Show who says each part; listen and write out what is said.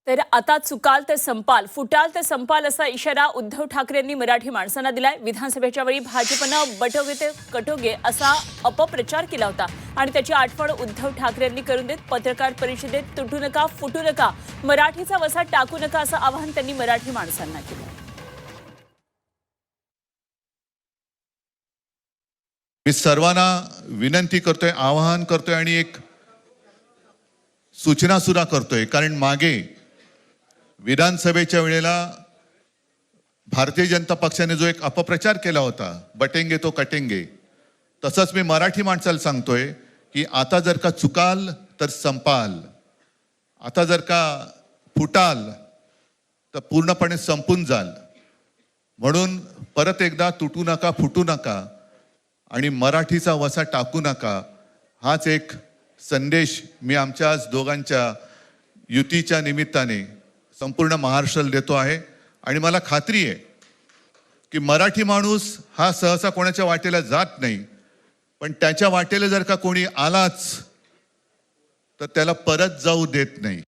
Speaker 1: तर आता चुकाल तर संपाल, फुटाल तर संपाल असा इशारा उद्धव ठाकरेंनी मराठी माणसांना दिलाय। विधानसभेच्या वेळी भाजपनं बटोगे ते कटोगे असा अपप्रचार केला होता आणि त्याची आठवण उद्धव ठाकरेंनी करून देत पत्रकार परिषदेत तुटू नका, फुटू नका, मराठीचा वसा टाकू नका असं आवाहन त्यांनी मराठी माणसांना केलं।
Speaker 2: मी सर्वांना विनंती करतोय, आवाहन करतोय आणि एक सूचना सुद्धा करतोय, कारण मागे विधानसभेच्या वेळेला भारतीय जनता पक्षाने जो एक अपप्रचार केला होता, बटेंगे तो कटेंगे, तसंच मी मराठी माणसाला सांगतोय की आता जर का चुकाल तर संपाल, आता जर का फुटाल तर पूर्णपणे संपून जाल। म्हणून परत एकदा तुटू नका, फुटू नका आणि मराठीचा वसा टाकू नका, हाच एक संदेश मी आमच्या दोघांच्या युतीच्या निमित्ताने संपूर्ण महाराष्ट्राला देतो आहे। आणि मला खात्री आहे की मराठी माणूस हा सहसा कोणाच्या वाटेला जात नाही, पण त्याच्या वाटेला जर का कोणी आलाच तर त्याला परत जाऊ देत नाही।